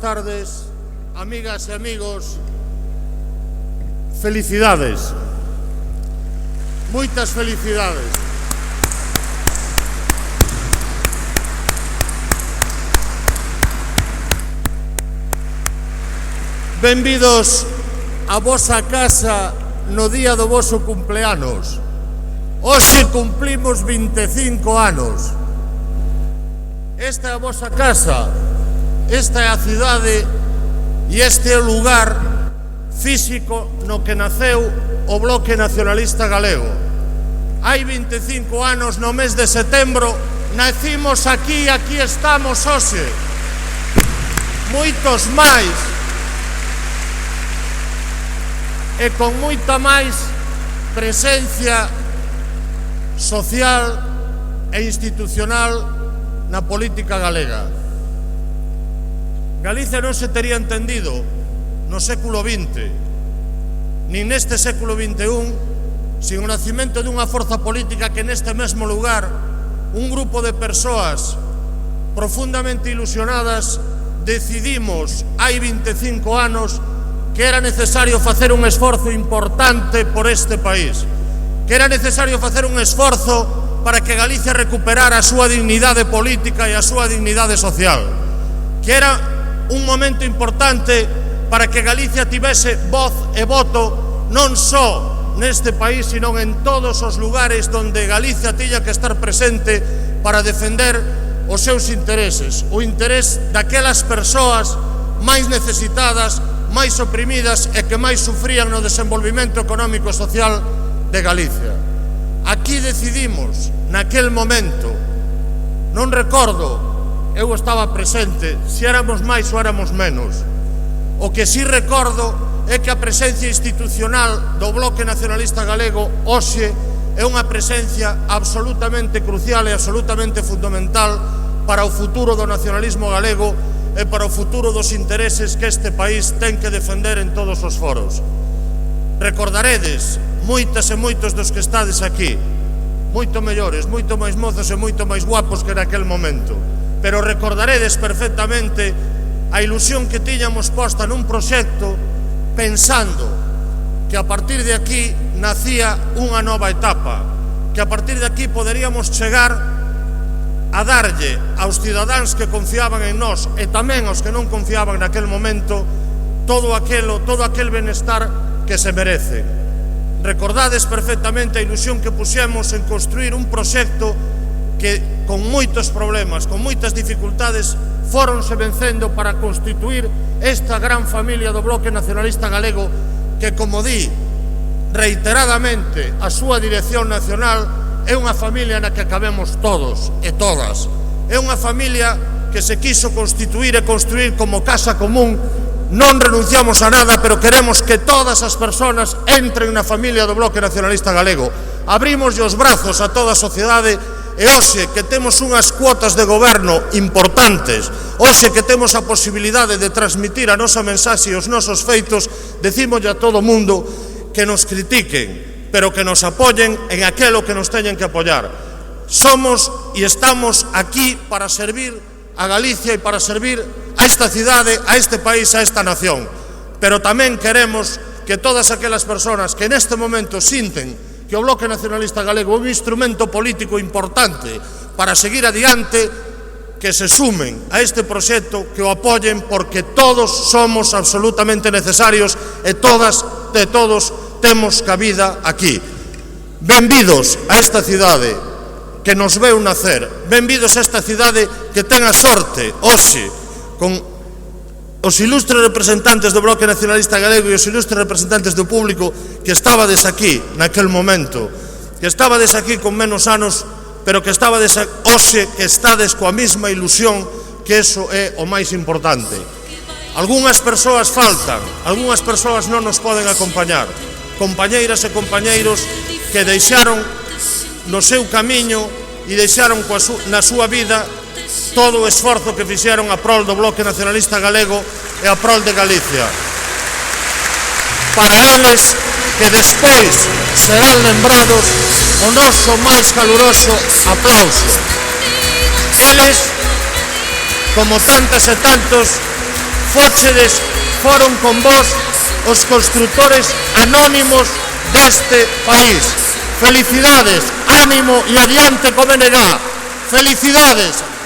tardes, amigas e amigos. Felicidades. Moitas felicidades. Benvidos a vosa casa no día do voso cumpleanos. Hoxe cumplimos 25 anos. Esta é a vosa casa, esta é a cidade e este é o lugar físico no que naceu o Bloque Nacionalista Galego. Hai 25 anos, no mes de setembro, nacimos aquí e aquí estamos hoxe. Moitos máis e con moita máis presencia social e institucional na política galega. Galicia non se tería entendido no século XX, nin neste século XXI, sin o nacimento dunha forza política que neste mesmo lugar un grupo de persoas profundamente ilusionadas decidimos hai 25 anos que era necesario facer un esforzo importante por este país, que era necesario facer un esforzo para que Galicia recuperara a súa dignidade política e a súa dignidade social, que era un momento importante para que Galicia tivese voz e voto non só neste país, sino en todos os lugares onde Galicia tiña que estar presente para defender os seus intereses, o interés daquelas persoas máis necesitadas, máis oprimidas e que máis sufrían no desenvolvimento económico e social de Galicia. Aquí decidimos, naquel momento, non recordo, eu estaba presente, se éramos máis ou éramos menos. O que sí recordo é que a presencia institucional do Bloque Nacionalista Galego hoxe é unha presencia absolutamente crucial e absolutamente fundamental para o futuro do nacionalismo galego e para o futuro dos intereses que este país ten que defender en todos os foros. Recordaredes, moitas e moitos dos que estades aquí, moito mellores, moito máis mozos e moito máis guapos que naquel momento, pero recordaredes perfectamente a ilusión que tiñamos posta nun proxecto pensando que a partir de aquí nacía unha nova etapa, que a partir de aquí poderíamos chegar a darlle aos cidadáns que confiaban en nós e tamén aos que non confiaban naquel momento todo aquel benestar que se merece. Recordades perfectamente a ilusión que puxemos en construir un proxecto que con moitos problemas, con moitas dificultades, foronse vencendo para constituir esta gran familia do Bloque Nacionalista Galego que, como di reiteradamente a súa dirección nacional, é unha familia na que cabemos todos e todas. É unha familia que se quiso constituir e construir como casa común. Non renunciamos a nada, pero queremos que todas as persoas entren na familia do Bloque Nacionalista Galego. Abrimos os brazos a toda a sociedade e hoxe que temos unhas cuotas de goberno importantes, hoxe que temos a posibilidade de transmitir a nosa mensaxe e os nosos feitos, decímoslle a todo o mundo que nos critiquen, pero que nos apoyen en aquelo que nos teñen que apoiar. Somos e estamos aquí para servir a Galicia e para servir a esta cidade, a este país, a esta nación. Pero tamén queremos que todas aquelas persoas que neste momento sinten que o Bloque Nacionalista Galego é un instrumento político importante para seguir adiante, que se sumen a este proxecto, que o apoyen, porque todos somos absolutamente necesarios e todas e todos temos cabida aquí. Benvidos a esta cidade que nos veu nacer, benvidos a esta cidade que ten a sorte hoxe con os ilustres representantes do Bloque Nacionalista Galego e os ilustres representantes do público que estabades aquí naquel momento, que estabades aquí con menos anos, pero que estabades hoxe, que estades coa mesma ilusión, que eso é o máis importante. Algúnas persoas faltan, algúnas persoas non nos poden acompañar, compañeiras e compañeiros que deixaron no seu camiño e deixaron na súa vida todo o esforzo que fixeron a prol do Bloque Nacionalista Galego e a prol de Galicia. Para eles, que despois serán lembrados, o noso máis caluroso aplauso. Eles, como tantas e tantos, foron con vos os constructores anónimos deste país. Felicidades, ánimo e adiante co BNG. Felicidades.